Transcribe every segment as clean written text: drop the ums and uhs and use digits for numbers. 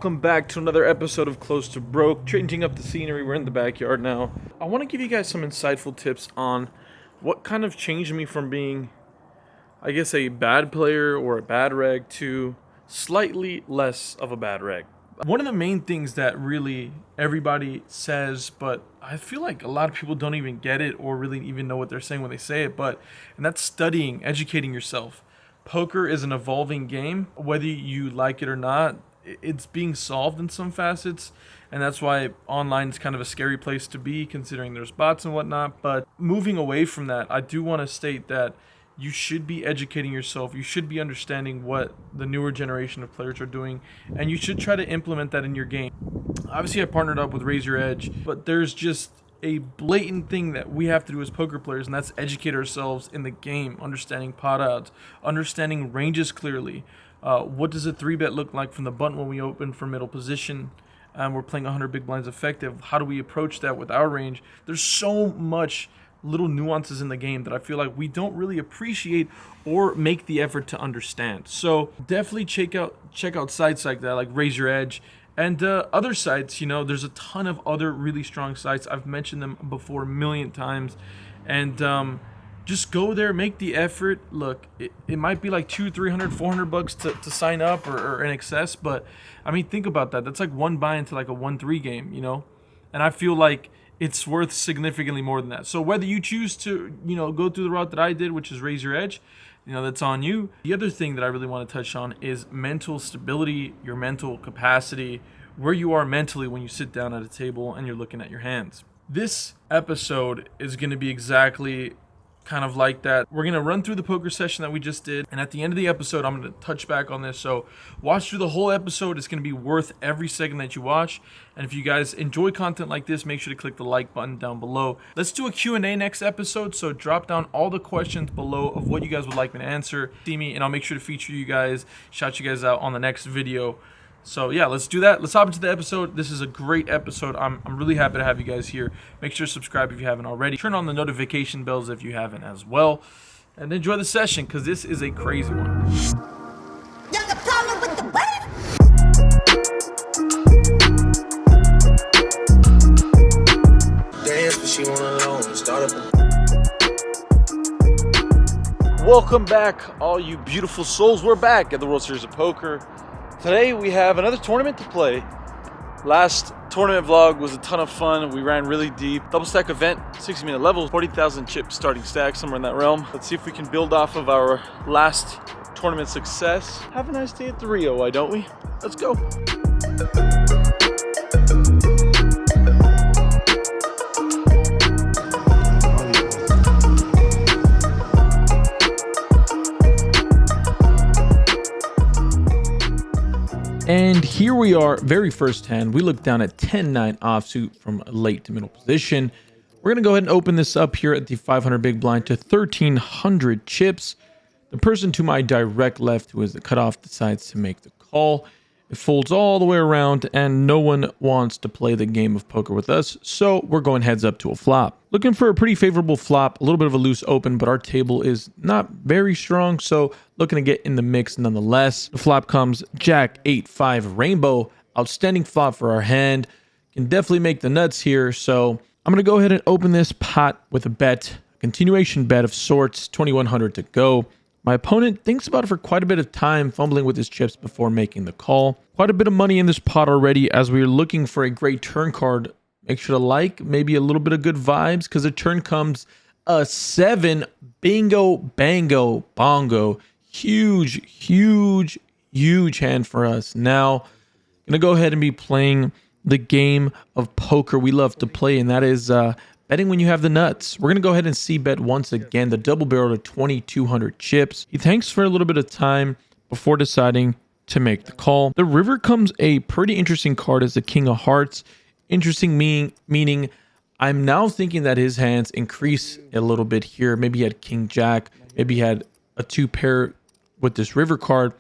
welcome back to another episode of Close to Broke. Changing up the scenery, we're in the backyard now. I want to give you guys some insightful tips on what kind of changed me from being, I guess, a bad player or a bad reg to slightly less of a bad reg. One of the main things that really everybody says, but I feel like a lot of people don't even get it or really even know what they're saying when they say it, and that's studying, educating yourself. Poker is an evolving game. Whether you like it or not, it's being solved in some facets, and that's why online is kind of a scary place to be, considering there's bots and whatnot. But moving away from that, I do want to state that you should be educating yourself. You should be understanding what the newer generation of players are doing, and you should try to implement that in your game. Obviously, I partnered up with Raise Your Edge, but there's just a blatant thing that we have to do as poker players, and that's educate ourselves in the game, understanding pot odds, understanding ranges clearly. What does a 3-bet look like from the button when we open for middle position? We're playing 100 big blinds effective. How do we approach that with our range? There's so much little nuances in the game that I feel like we don't really appreciate or make the effort to understand. So definitely check out sites like that, like Raise Your Edge. And other sites, there's a ton of other really strong sites. I've mentioned them before a million times. And just go there, make the effort. Look, it might be like $200, $300, $400 to sign up or in excess. But, I mean, think about that. That's like one buy into like a 1-3 game, And I feel like it's worth significantly more than that. So whether you choose to, go through the route that I did, which is Raise Your Edge, that's on you. The other thing that I really want to touch on is mental stability, your mental capacity, where you are mentally when you sit down at a table and you're looking at your hands. This episode is going to be exactly kind of like that. We're going to run through the poker session that we just did, and at the end of the episode, I'm going to touch back on this. So watch through the whole episode. It's going to be worth every second that you watch. And if you guys enjoy content like this, make sure to click the like button down below. Let's do a Q&A next episode, so drop down all the questions below of what you guys would like me to answer. See me, and I'll make sure to feature you guys, shout you guys out on the next video. So yeah, let's do that. Let's hop into the episode. This is a great episode. I'm really happy to have you guys here. Make sure to subscribe if you haven't already. Turn on the notification bells if you haven't as well. And enjoy the session, because this is a crazy one. There's a problem with the button. Dance, but she wanna know. Start up. Welcome back, all you beautiful souls. We're back at the World Series of Poker. Today we have another tournament to play. Last tournament vlog was a ton of fun. We ran really deep. Double stack event, 60-minute level, 40,000 chip starting stack, somewhere in that realm. Let's see if we can build off of our last tournament success. Have a nice day at the Rio, why don't we? Let's go. And here we are, very first hand. We look down at 10-9 offsuit from late to middle position. We're going to go ahead and open this up here at the 500 big blind to 1,300 chips. The person to my direct left, who is the cutoff, decides to make the call. It folds all the way around, and no one wants to play the game of poker with us, so we're going heads up to a flop. Looking for a pretty favorable flop, a little bit of a loose open, but our table is not very strong, so looking to get in the mix nonetheless. The flop comes Jack 8-5 Rainbow. Outstanding flop for our hand. Can definitely make the nuts here, so I'm going to go ahead and open this pot with a bet. A continuation bet of sorts, 2,100 to go. My opponent thinks about it for quite a bit of time, fumbling with his chips before making the call. Quite a bit of money in this pot already, as we're looking for a great turn card. Make sure to like, maybe a little bit of good vibes, because the turn comes a 7. Bingo, bango, bongo. Huge, huge, huge hand for us. Now, going to go ahead and be playing the game of poker we love to play, and that is betting when you have the nuts. We're going to go ahead and C-bet once again, the double barrel to 2,200 chips. He thanks for a little bit of time before deciding to make the call. The river comes a pretty interesting card as the King of Hearts. Interesting meaning I'm now thinking that his hands increase a little bit here. Maybe he had King Jack. Maybe he had a 2 pair with this river card.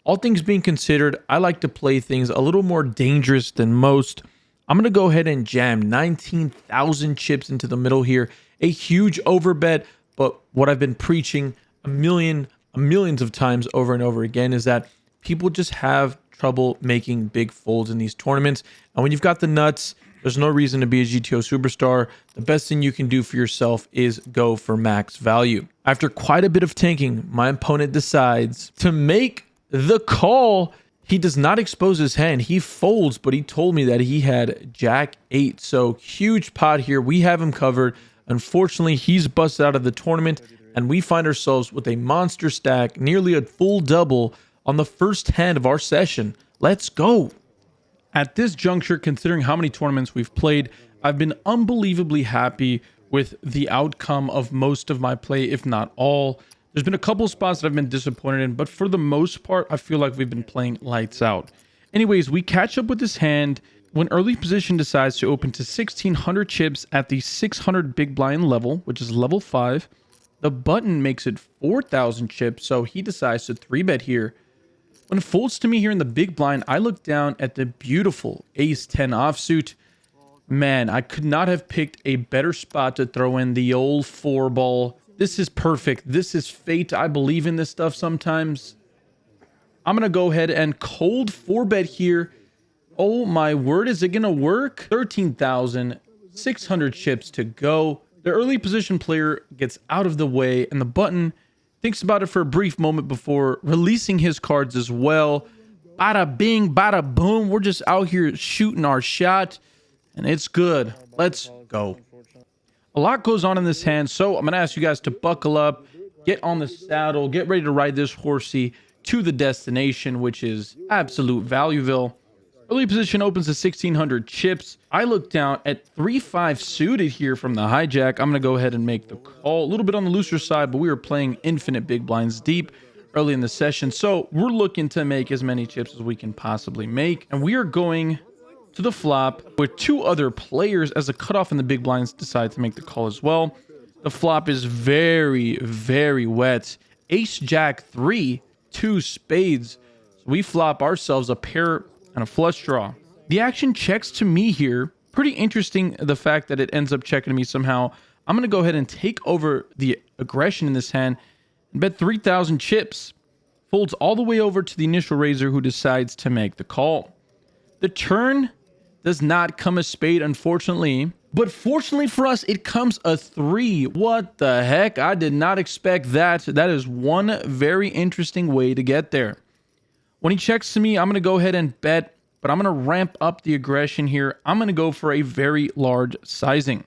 All things being considered, I like to play things a little more dangerous than most. I'm going to go ahead and jam 19,000 chips into the middle here. A huge overbet, but what I've been preaching millions of times over and over again is that people just have trouble making big folds in these tournaments. And when you've got the nuts, there's no reason to be a GTO superstar. The best thing you can do for yourself is go for max value. After quite a bit of tanking, my opponent decides to make the call. He does not expose his hand. He folds, but he told me that he had Jack 8. So huge pot here. We have him covered. Unfortunately, he's busted out of the tournament, and we find ourselves with a monster stack, nearly a full double on the first hand of our session. Let's go. At this juncture, considering how many tournaments we've played, I've been unbelievably happy with the outcome of most of my play, if not all. There's been a couple spots that I've been disappointed in, but for the most part, I feel like we've been playing lights out. Anyways, we catch up with this hand when early position decides to open to 1,600 chips at the 600 big blind level, which is level 5. The button makes it 4,000 chips, so he decides to 3-bet here. When it folds to me here in the big blind, I look down at the beautiful ace-10 offsuit. Man, I could not have picked a better spot to throw in the old 4-ball. This is perfect. This is fate. I believe in this stuff sometimes. I'm going to go ahead and cold 4-bet here. Oh my word, is it going to work? 13,600 chips to go. The early position player gets out of the way, and the button thinks about it for a brief moment before releasing his cards as well. Bada bing, bada boom. We're just out here shooting our shot, and it's good. Let's go. A lot goes on in this hand, so I'm going to ask you guys to buckle up, get on the saddle, get ready to ride this horsey to the destination, which is absolute Valueville. Early position opens to 1,600 chips. I look down at 3-5 suited here from the hijack. I'm going to go ahead and make the call. A little bit on the looser side, but we were playing infinite big blinds deep early in the session. So we're looking to make as many chips as we can possibly make. And we are going to the flop with 2 other players as the cutoff in the big blinds decide to make the call as well. The flop is very, very wet. Ace Jack 3, 2 spades. So we flop ourselves a pair and a flush draw. The action checks to me here. Pretty interesting, the fact that it ends up checking to me somehow. I'm going to go ahead and take over the aggression in this hand and bet 3,000 chips. Folds all the way over to the initial raiser, who decides to make the call. The turn does not come a spade, unfortunately. But fortunately for us, it comes a 3. What the heck? I did not expect that. That is one very interesting way to get there. When he checks to me, I'm going to go ahead and bet, but I'm going to ramp up the aggression here. I'm going to go for a very large sizing.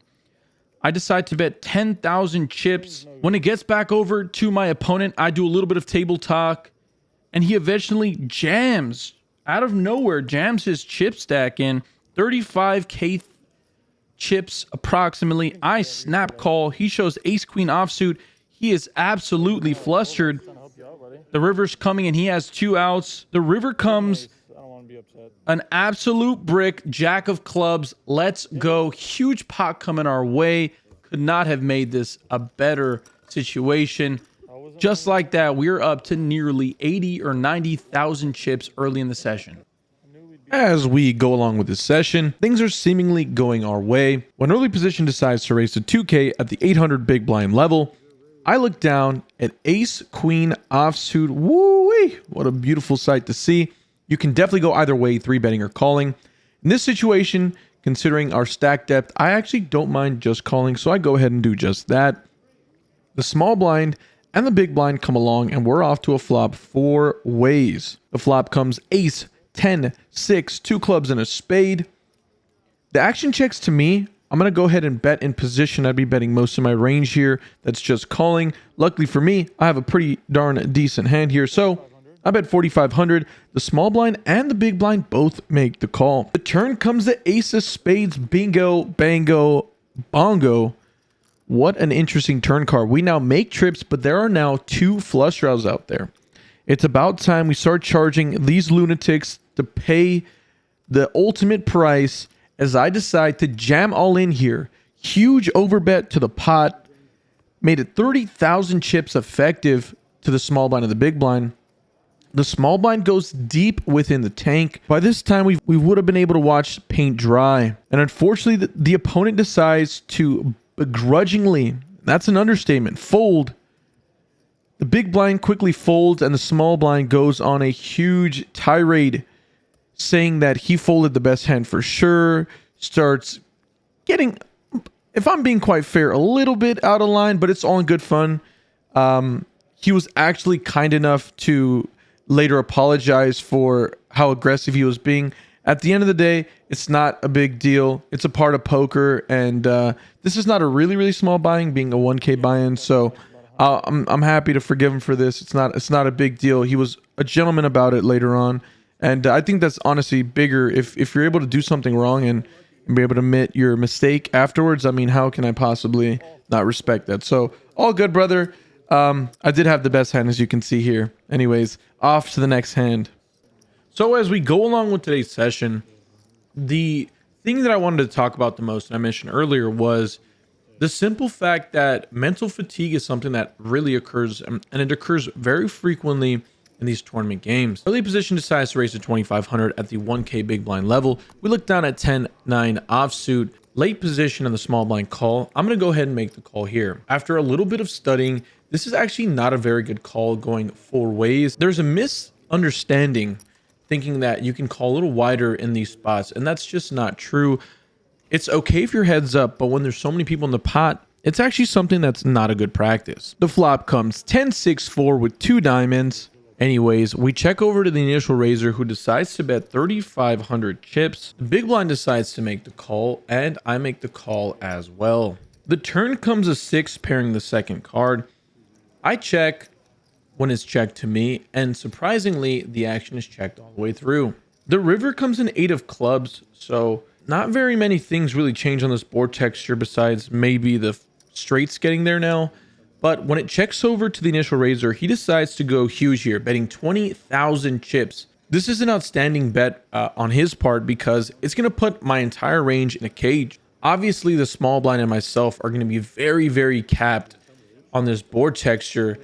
I decide to bet 10,000 chips. When it gets back over to my opponent, I do a little bit of table talk, and he eventually jams. Out of nowhere, jams his chip stack in. 35k chips approximately. I snap call. He shows ace-queen offsuit. He is absolutely flustered. The river's coming and he has 2 outs. The river comes. An absolute brick. Jack of clubs. Let's go. Huge pot coming our way. Could not have made this a better situation. Just like that, we're up to nearly 80 or 90,000 chips early in the session. As we go along with this session, things are seemingly going our way. When early position decides to raise to 2K at the 800 big blind level, I look down at ace queen offsuit. Woo-wee! What a beautiful sight to see. You can definitely go either way, 3-betting or calling. In this situation, considering our stack depth, I actually don't mind just calling, so I go ahead and do just that. The small blind and the big blind come along, and we're off to a flop 4 ways. The flop comes ace, 10, 6, 2 clubs and a spade. The action checks to me. I'm going to go ahead and bet in position. I'd be betting most of my range here. That's just calling. Luckily for me, I have a pretty darn decent hand here. So I bet 4,500. The small blind and the big blind both make the call. The turn comes the ace of spades. Bingo, bango, bongo. What an interesting turn card. We now make trips, but there are now 2 flush draws out there. It's about time we start charging these lunatics to pay the ultimate price as I decide to jam all in here. Huge overbet to the pot. Made it 30,000 chips effective to the small blind and the big blind. The small blind goes deep within the tank. By this time, we would have been able to watch paint dry. And unfortunately, the opponent decides to begrudgingly, that's an understatement, fold. The big blind quickly folds and the small blind goes on a huge tirade. saying that he folded the best hand for sure, starts getting, if I'm being quite fair, a little bit out of line, but it's all in good fun. He was actually kind enough to later apologize for how aggressive he was being. At the end of the day, it's not a big deal. It's a part of poker, and this is not a really small buy-in, being a 1K buy-in. So I'm happy to forgive him for this. It's not a big deal. He was a gentleman about it later on, and I think that's honestly bigger. If you're able to do something wrong and be able to admit your mistake afterwards, I mean, how can I possibly not respect that? So all good, brother. I did have the best hand, as you can see here. Anyways, off to the next hand. So as we go along with today's session, the thing that I wanted to talk about the most, and I mentioned earlier, was the simple fact that mental fatigue is something that really occurs, and it occurs very frequently in these tournament games. Early position decides to raise to 2,500 at the 1K big blind level. We look down at 10-9 offsuit. Late position in the small blind call. I'm going to go ahead and make the call here. After a little bit of studying, this is actually not a very good call going 4 ways. There's a misunderstanding thinking that you can call a little wider in these spots, and that's just not true. It's okay if your head's up, but when there's so many people in the pot, it's actually something that's not a good practice. The flop comes 10-6-4 with 2 diamonds. Anyways, we check over to the initial raiser, who decides to bet 3,500 chips. The big blind decides to make the call, and I make the call as well. The turn comes a 6 pairing the second card. I check when it's checked to me, and surprisingly, the action is checked all the way through. The river comes in 8 of clubs, so not very many things really change on this board texture besides maybe the straights getting there now. But when it checks over to the initial raiser, he decides to go huge here, betting 20,000 chips. This is an outstanding bet on his part, because it's going to put my entire range in a cage. Obviously, the small blind and myself are going to be very capped on this board texture.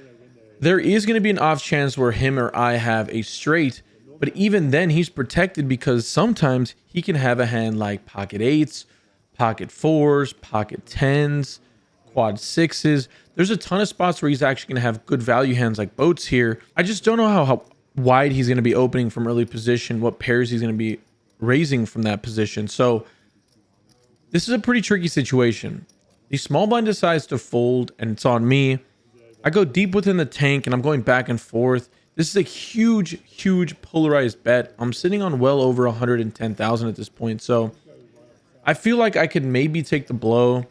There is going to be an off chance where him or I have a straight, but even then he's protected, because sometimes he can have a hand like pocket 8s, pocket 4s, pocket 10s, quad 6s. There's a ton of spots where he's actually going to have good value hands like boats here. I just don't know how wide he's going to be opening from early position, what pairs he's going to be raising from that position. So this is a pretty tricky situation. The small blind decides to fold, and it's on me. I go deep within the tank, and I'm going back and forth. This is a huge polarized bet. I'm sitting on well over 110,000 at this point, so I feel like I could maybe take the blow.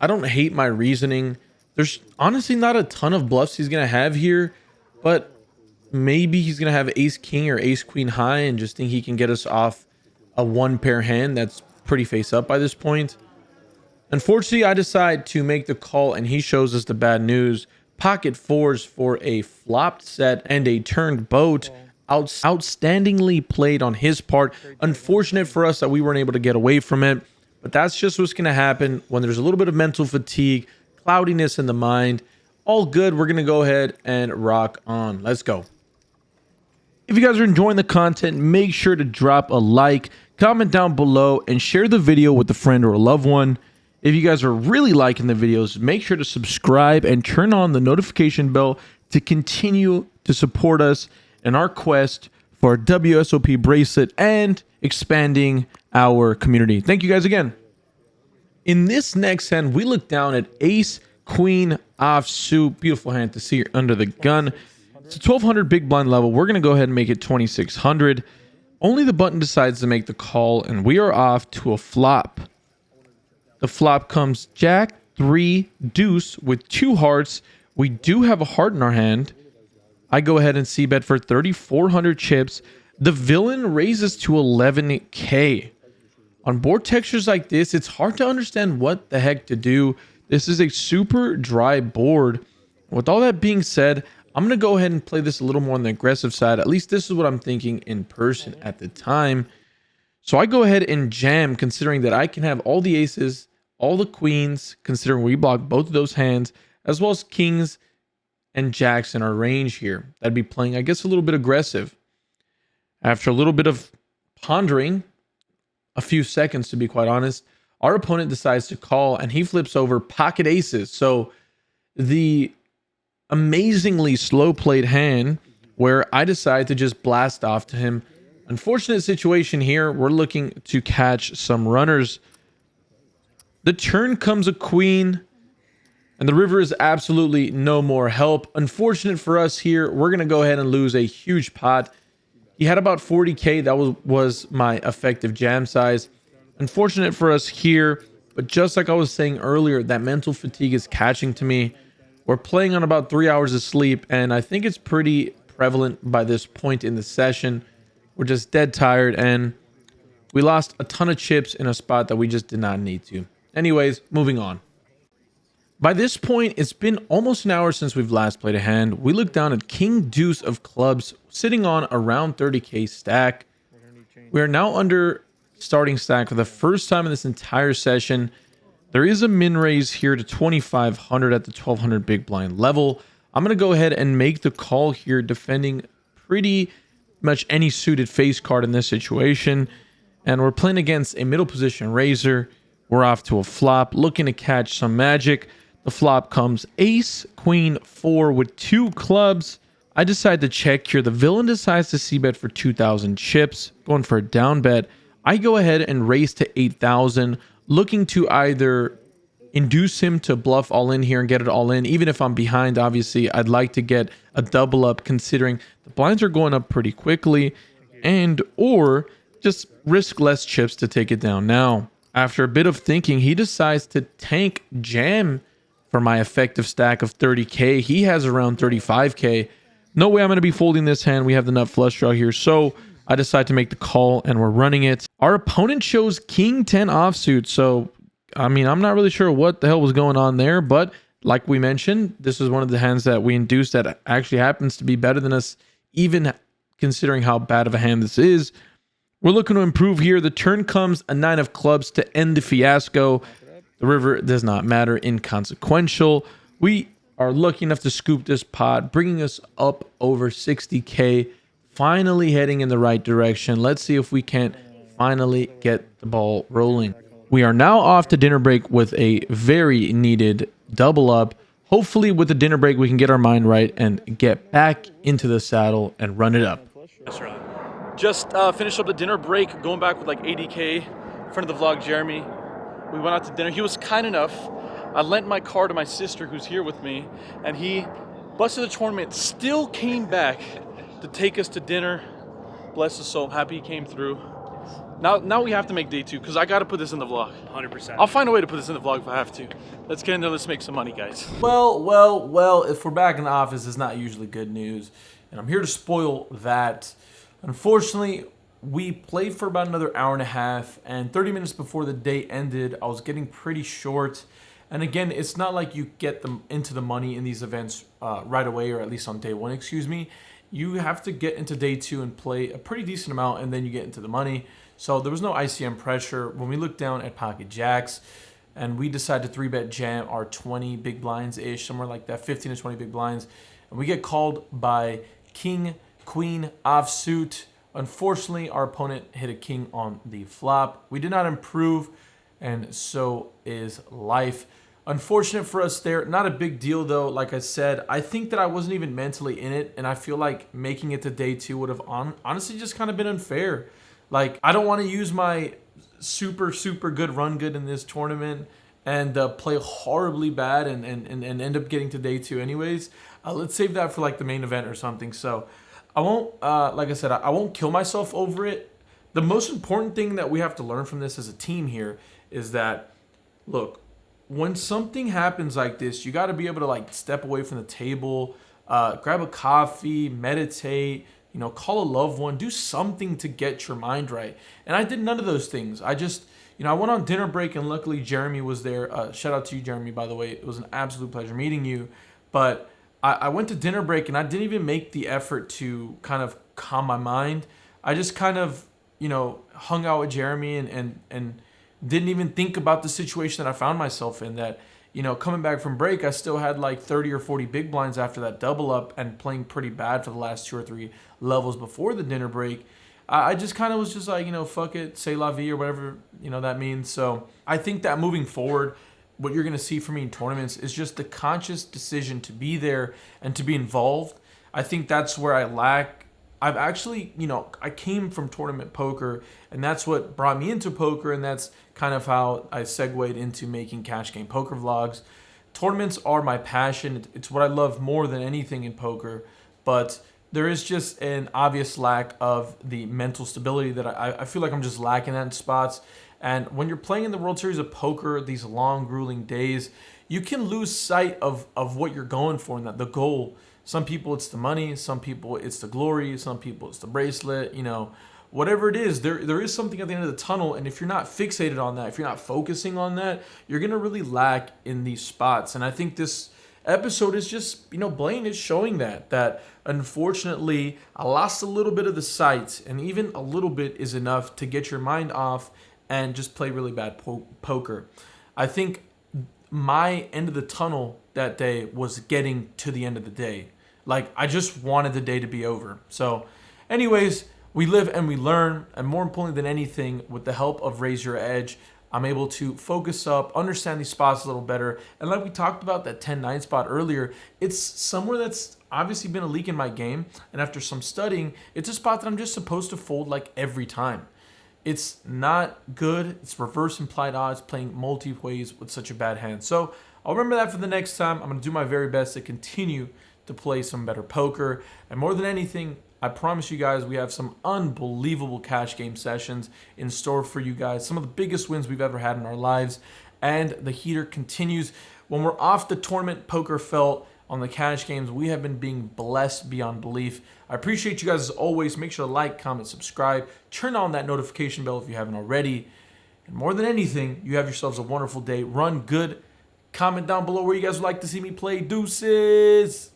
I don't hate my reasoning. There's honestly not a ton of bluffs he's going to have here, but maybe he's going to have ace king or ace queen high and just think he can get us off a 1-pair hand that's pretty face up by this point. Unfortunately, I decide to make the call, and he shows us the bad news. Pocket 4s for a flopped set and a turned boat. Outstandingly played on his part. Unfortunate for us that we weren't able to get away from it, but that's just what's going to happen when there's a little bit of mental fatigue, cloudiness in the mind. All good. We're going to go ahead and rock on. Let's go. If you guys are enjoying the content, make sure to drop a like, comment down below, and share the video with a friend or a loved one. If you guys are really liking the videos, make sure to subscribe and turn on the notification bell to continue to support us in our quest for WSOP bracelet and expanding our community. Thank you guys again. In this next hand, we look down at ace queen offsuit. Beautiful hand to see here under the gun. It's a 1,200 big blind level. We're going to go ahead and make it 2,600. Only the button decides to make the call, and we are off to a flop. The flop comes jack, 3, deuce with 2 hearts. We do have a heart in our hand. I go ahead and c-bet for 3,400 chips. The villain raises to 11K. On board textures like this, it's hard to understand what the heck to do. This is a super dry board. With all that being said, I'm going to go ahead and play this a little more on the aggressive side. At least this is what I'm thinking in person at the time. So I go ahead and jam, considering that I can have all the aces, all the queens, considering we block both of those hands, as well as kings and jacks in our range here. That'd be playing, I guess, a little bit aggressive. After a little bit of pondering, a few seconds to be quite honest, our opponent decides to call, and he flips over pocket aces. So the amazingly slow played hand where I decide to just blast off to him Unfortunate situation here. We're looking to catch some runners. The turn comes a queen, and the river is absolutely no more help. Unfortunate for us here. We're going to go ahead and lose a huge pot. He had about 40k. That was my effective jam size. Unfortunate for us here, but just like I was saying earlier, that mental fatigue is catching to me. We're playing on about 3 hours of sleep, and I think it's pretty prevalent by this point in the session. We're just dead tired, and we lost a ton of chips in a spot that we just did not need to. Anyways, moving on. By this point, it's been almost an hour since we've last played a hand. We look down at King Deuce of clubs, sitting on around 30k stack. We are now under starting stack for the first time in this entire session. There is a min raise here to 2500 at the 1200 big blind level. I'm going to go ahead and make the call here, defending pretty much any suited face card in this situation. And we're playing against a middle position raiser. We're off to a flop, looking to catch some magic. The flop comes ace, queen, 4 with 2 clubs. I decide to check here. The villain decides to c-bet for 2,000 chips, going for a down bet. I go ahead and raise to 8,000, looking to either induce him to bluff all in here and get it all in. Even if I'm behind, obviously, I'd like to get a double up, considering the blinds are going up pretty quickly, and or just risk less chips to take it down now. After a bit of thinking, he decides to tank jam for my effective stack of 30k. He has around 35k. No way I'm going to be folding this hand. We have the nut flush draw here, so I decide to make the call, and we're running it. Our opponent shows king 10 offsuit, so I mean, I'm not really sure what the hell was going on there, but like we mentioned, this is one of the hands that we induced that actually happens to be better than us, even considering how bad of a hand this is. We're looking to improve here. The turn comes a 9 of clubs to end the fiasco. The river does not matter, inconsequential. We are lucky enough to scoop this pot, bringing us up over 60k, finally heading in the right direction. Let's see if we can't finally get the ball rolling. We are now off to dinner break with a very needed double up. Hopefully with the dinner break, we can get our mind right and get back into the saddle and run it up. Just finished up the dinner break, going back with like 80k in front of the vlog, Jeremy. We went out to dinner. He was kind enough. I lent my car to my sister who's here with me, and he busted the tournament, still came back to take us to dinner. Bless his soul. Happy he came through. Now we have to make day 2 because I got to put this in the vlog. 100%. I'll find a way to put this in the vlog if I have to. Let's get in there. Let's make some money, guys. Well, if we're back in the office, it's not usually good news, and I'm here to spoil that. Unfortunately, we played for about another hour and a half, and 30 minutes before the day ended, I was getting pretty short. And again, it's not like you get them into the money in these events right away, or at least on day 1, excuse me. You have to get into day 2 and play a pretty decent amount, and then you get into the money. So there was no ICM pressure. When we looked down at pocket jacks, and we decided to 3-bet jam our 20 big blinds-ish, somewhere like that, 15 to 20 big blinds, and we get called by king, queen, offsuit. Unfortunately, our opponent hit a king on the flop. We did not improve, and so is life. Unfortunate for us there. Not a big deal, though. Like I said, I think that I wasn't even mentally in it, and I feel like making it to day 2 would have honestly just kind of been unfair. Like, I don't want to use my super good run good in this tournament and play horribly bad and end up getting to day 2 anyways. Let's save that for like the main event or something. So I won't, like I said, I won't kill myself over it. The most important thing that we have to learn from this as a team here is that, look, when something happens like this, you got to be able to like step away from the table, grab a coffee, meditate, you know, call a loved one, do something to get your mind right. And I did none of those things. I just, you know, I went on dinner break, and luckily Jeremy was there. Shout out to you, Jeremy, by the way. It was an absolute pleasure meeting you. But I went to dinner break, and I didn't even make the effort to kind of calm my mind. I just kind of, you know, hung out with Jeremy and didn't even think about the situation that I found myself in, that, you know, coming back from break, I still had like 30 or 40 big blinds after that double up and playing pretty bad for the last 2 or 3 levels before the dinner break. I just kind of was just like, you know, fuck it, say la vie or whatever, you know, that means. So I think that moving forward, what you're going to see from me in tournaments is just the conscious decision to be there and to be involved. I think that's where I lack I've actually, I came from tournament poker, and that's what brought me into poker, and that's kind of how I segued into making cash game poker vlogs. Tournaments are my passion. It's what I love more than anything in poker, but there is just an obvious lack of the mental stability that I feel like I'm just lacking that in spots. And when you're playing in the World Series of Poker, these long, grueling days, you can lose sight of what you're going for and that the goal. Some people it's the money, some people it's the glory, some people it's the bracelet, whatever it is, there is something at the end of the tunnel, and if you're not fixated on that, if you're not focusing on that, you're going to really lack in these spots. And I think this episode is just, Blaine is showing that unfortunately I lost a little bit of the sight, and even a little bit is enough to get your mind off and just play really bad poker. I think my end of the tunnel that day was getting to the end of the day. Like, I just wanted the day to be over. So anyways, we live and we learn, and more importantly than anything, with the help of Raise Your Edge, I'm able to focus up, understand these spots a little better. And like we talked about that 10-9 spot earlier, it's somewhere that's obviously been a leak in my game. And after some studying, it's a spot that I'm just supposed to fold like every time. It's not good. It's reverse implied odds playing multi-ways with such a bad hand. So I'll remember that for the next time. I'm going to do my very best to continue to play some better poker. And more than anything, I promise you guys we have some unbelievable cash game sessions in store for you guys. Some of the biggest wins we've ever had in our lives. And the heater continues. When we're off the tournament poker felt on the cash games, we have been being blessed beyond belief. I appreciate you guys as always. Make sure to like, comment, subscribe. Turn on that notification bell if you haven't already. And more than anything, you have yourselves a wonderful day. Run good. Comment down below where you guys would like to see me play. Deuces.